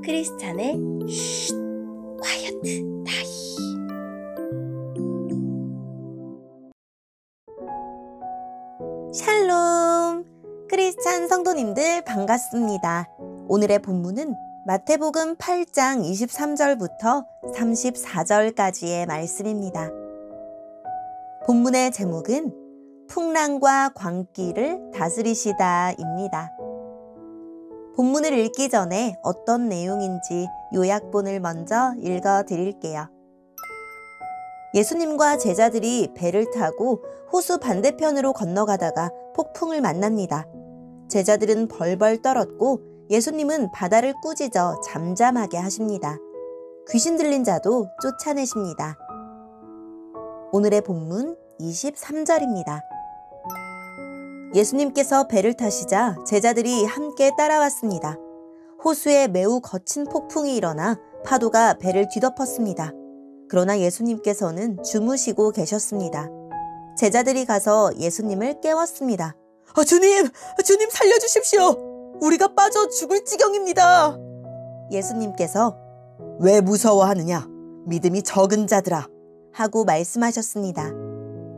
크리스찬의 쉿 콰이어트 타임. 샬롬! 크리스찬 성도님들 반갑습니다. 오늘의 본문은 마태복음 8장 23절부터 34절까지의 말씀입니다. 본문의 제목은 풍랑과 광기를 다스리시다입니다. 본문을 읽기 전에 어떤 내용인지 요약본을 먼저 읽어드릴게요. 예수님과 제자들이 배를 타고 호수 반대편으로 건너가다가 폭풍을 만납니다. 제자들은 벌벌 떨었고 예수님은 바다를 꾸짖어 잠잠하게 하십니다. 귀신 들린 자도 쫓아내십니다. 오늘의 본문 23절입니다. 예수님께서 배를 타시자 제자들이 함께 따라왔습니다. 호수에 매우 거친 폭풍이 일어나 파도가 배를 뒤덮었습니다. 그러나 예수님께서는 주무시고 계셨습니다. 제자들이 가서 예수님을 깨웠습니다. 주님 살려주십시오. 우리가 빠져 죽을 지경입니다. 예수님께서 왜 무서워하느냐? 믿음이 적은 자들아. 하고 말씀하셨습니다.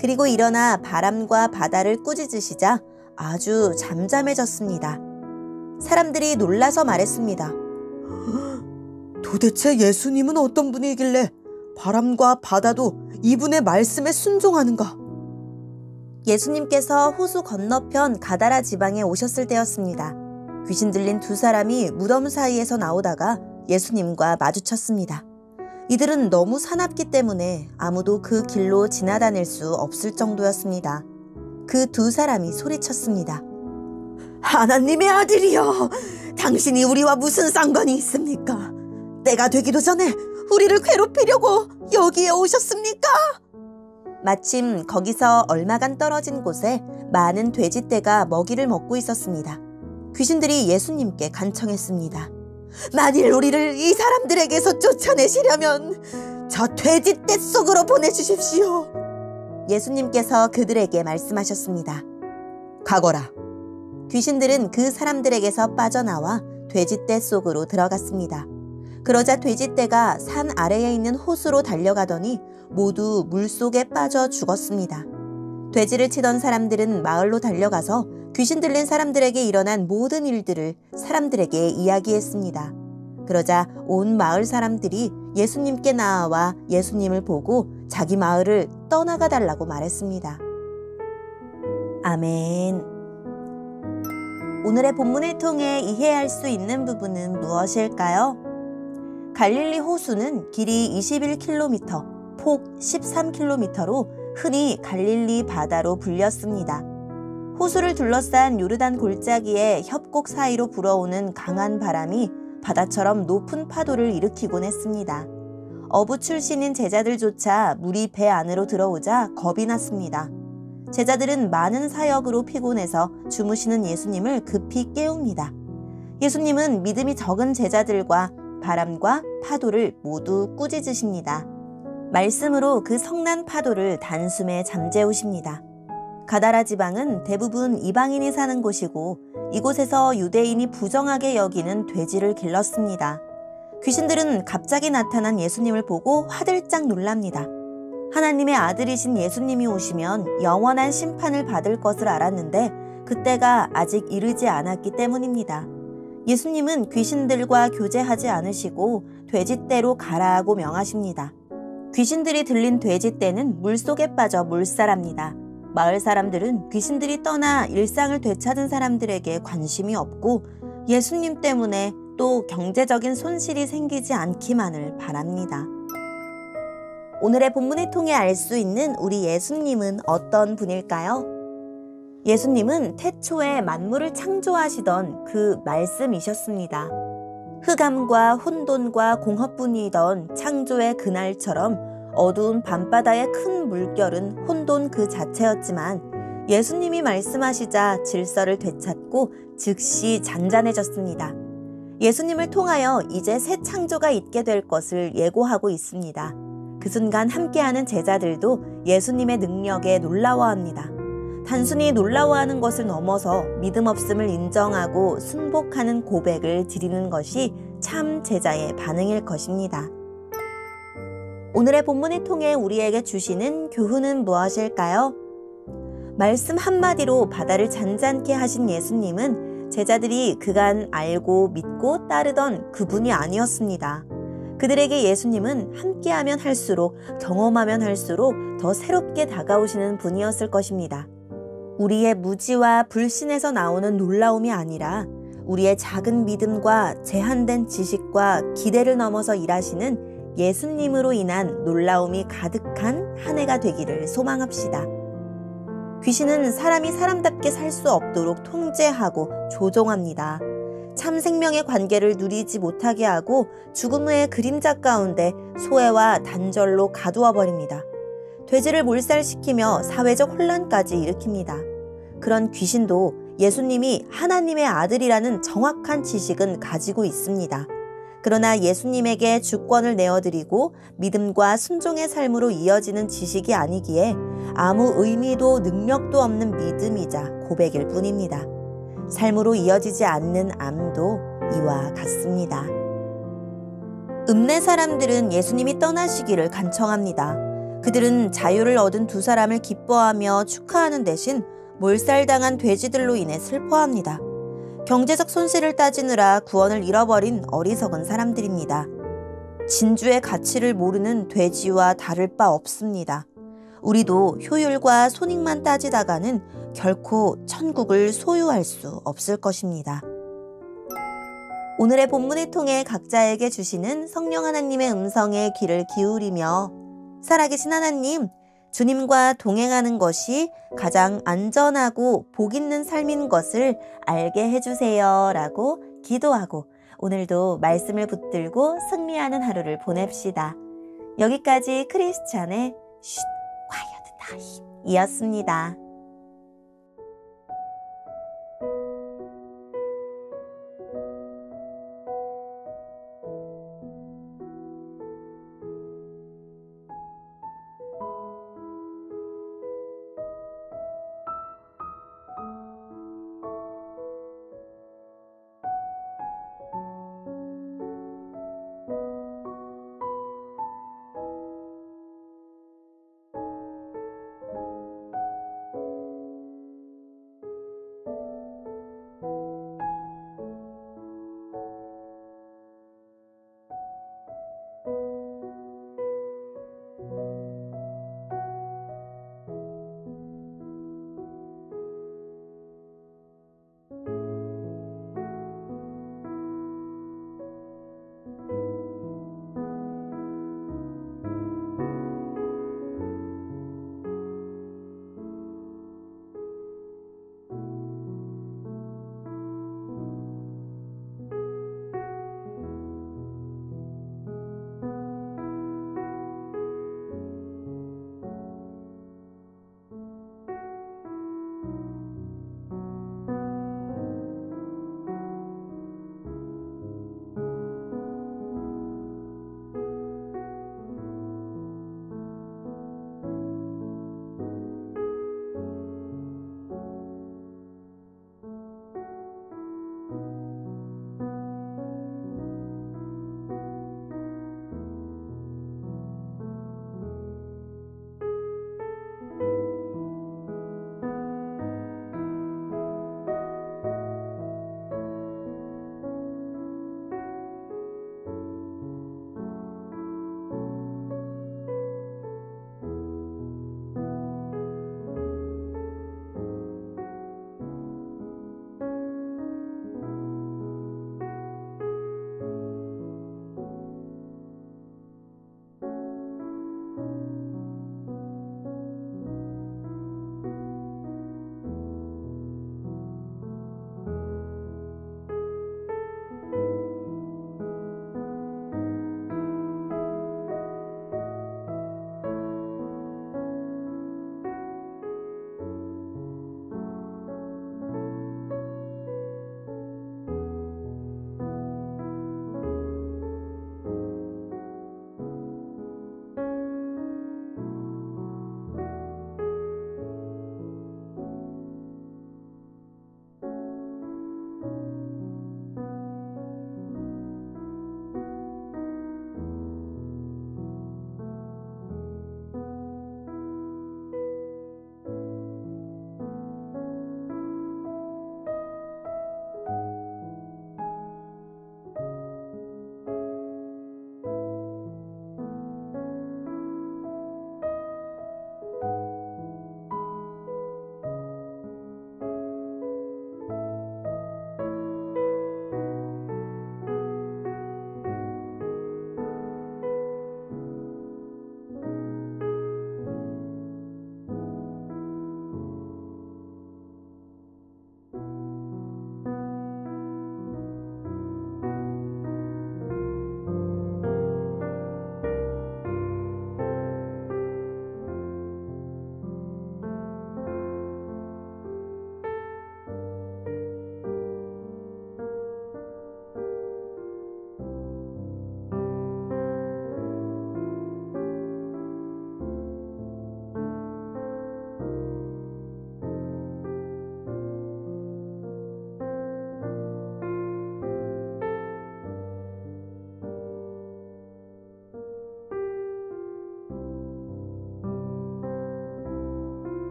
그리고 일어나 바람과 바다를 꾸짖으시자 아주 잠잠해졌습니다. 사람들이 놀라서 말했습니다. 도대체 예수님은 어떤 분이길래 바람과 바다도 이분의 말씀에 순종하는가? 예수님께서 호수 건너편 가다라 지방에 오셨을 때였습니다. 귀신 들린 두 사람이 무덤 사이에서 나오다가 예수님과 마주쳤습니다. 이들은 너무 사납기 때문에 아무도 그 길로 지나다닐 수 없을 정도였습니다. 그 두 사람이 소리쳤습니다. 하나님의 아들이여, 당신이 우리와 무슨 상관이 있습니까? 때가 되기도 전에 우리를 괴롭히려고 여기에 오셨습니까? 마침 거기서 얼마간 떨어진 곳에 많은 돼지떼가 먹이를 먹고 있었습니다. 귀신들이 예수님께 간청했습니다. 만일 우리를 이 사람들에게서 쫓아내시려면 저 돼지떼 속으로 보내주십시오. 예수님께서 그들에게 말씀하셨습니다. 가거라. 귀신들은 그 사람들에게서 빠져나와 돼지떼 속으로 들어갔습니다. 그러자 돼지떼가 산 아래에 있는 호수로 달려가더니 모두 물속에 빠져 죽었습니다. 돼지를 치던 사람들은 마을로 달려가서 귀신 들린 사람들에게 일어난 모든 일들을 사람들에게 이야기했습니다. 그러자 온 마을 사람들이 예수님께 나아와 예수님을 보고 자기 마을을 떠나가 달라고 말했습니다. 아멘. 오늘의 본문을 통해 이해할 수 있는 부분은 무엇일까요? 갈릴리 호수는 길이 21km, 폭 13km로 흔히 갈릴리 바다로 불렸습니다. 호수를 둘러싼 요르단 골짜기의 협곡 사이로 불어오는 강한 바람이 바다처럼 높은 파도를 일으키곤 했습니다. 어부 출신인 제자들조차 물이 배 안으로 들어오자 겁이 났습니다. 제자들은 많은 사역으로 피곤해서 주무시는 예수님을 급히 깨웁니다. 예수님은 믿음이 적은 제자들과 바람과 파도를 모두 꾸짖으십니다. 말씀으로 그 성난 파도를 단숨에 잠재우십니다. 가다라 지방은 대부분 이방인이 사는 곳이고 이곳에서 유대인이 부정하게 여기는 돼지를 길렀습니다. 귀신들은 갑자기 나타난 예수님을 보고 화들짝 놀랍니다. 하나님의 아들이신 예수님이 오시면 영원한 심판을 받을 것을 알았는데 그때가 아직 이르지 않았기 때문입니다. 예수님은 귀신들과 교제하지 않으시고 돼지떼로 가라고 명하십니다. 귀신들이 들린 돼지떼는 물속에 빠져 몰살합니다. 마을 사람들은 귀신들이 떠나 일상을 되찾은 사람들에게 관심이 없고 예수님 때문에 또 경제적인 손실이 생기지 않기만을 바랍니다. 오늘의 본문을 통해 알 수 있는 우리 예수님은 어떤 분일까요? 예수님은 태초에 만물을 창조하시던 그 말씀이셨습니다. 흑암과 혼돈과 공허뿐이던 창조의 그날처럼 어두운 밤바다의 큰 물결은 혼돈 그 자체였지만 예수님이 말씀하시자 질서를 되찾고 즉시 잔잔해졌습니다. 예수님을 통하여 이제 새 창조가 있게 될 것을 예고하고 있습니다. 그 순간 함께하는 제자들도 예수님의 능력에 놀라워합니다. 단순히 놀라워하는 것을 넘어서 믿음 없음을 인정하고 순복하는 고백을 드리는 것이 참 제자의 반응일 것입니다. 오늘의 본문을 통해 우리에게 주시는 교훈은 무엇일까요? 말씀 한마디로 바다를 잔잔케 하신 예수님은 제자들이 그간 알고 믿고 따르던 그분이 아니었습니다. 그들에게 예수님은 함께하면 할수록, 경험하면 할수록 더 새롭게 다가오시는 분이었을 것입니다. 우리의 무지와 불신에서 나오는 놀라움이 아니라 우리의 작은 믿음과 제한된 지식과 기대를 넘어서 일하시는 예수님으로 인한 놀라움이 가득한 한 해가 되기를 소망합시다. 귀신은 사람이 사람답게 살 수 없도록 통제하고 조종합니다. 참 생명의 관계를 누리지 못하게 하고 죽음의 그림자 가운데 소외와 단절로 가두어 버립니다. 돼지를 몰살시키며 사회적 혼란까지 일으킵니다. 그런 귀신도 예수님이 하나님의 아들이라는 정확한 지식은 가지고 있습니다. 그러나 예수님에게 주권을 내어드리고 믿음과 순종의 삶으로 이어지는 지식이 아니기에 아무 의미도 능력도 없는 믿음이자 고백일 뿐입니다. 삶으로 이어지지 않는 암도 이와 같습니다. 읍내 사람들은 예수님이 떠나시기를 간청합니다. 그들은 자유를 얻은 두 사람을 기뻐하며 축하하는 대신 몰살당한 돼지들로 인해 슬퍼합니다. 경제적 손실을 따지느라 구원을 잃어버린 어리석은 사람들입니다. 진주의 가치를 모르는 돼지와 다를 바 없습니다. 우리도 효율과 손익만 따지다가는 결코 천국을 소유할 수 없을 것입니다. 오늘의 본문을 통해 각자에게 주시는 성령 하나님의 음성에 귀를 기울이며 살아계신 하나님, 주님과 동행하는 것이 가장 안전하고 복 있는 삶인 것을 알게 해주세요 라고 기도하고 오늘도 말씀을 붙들고 승리하는 하루를 보냅시다. 여기까지 크리스찬의 쉿, quiet time 이었습니다.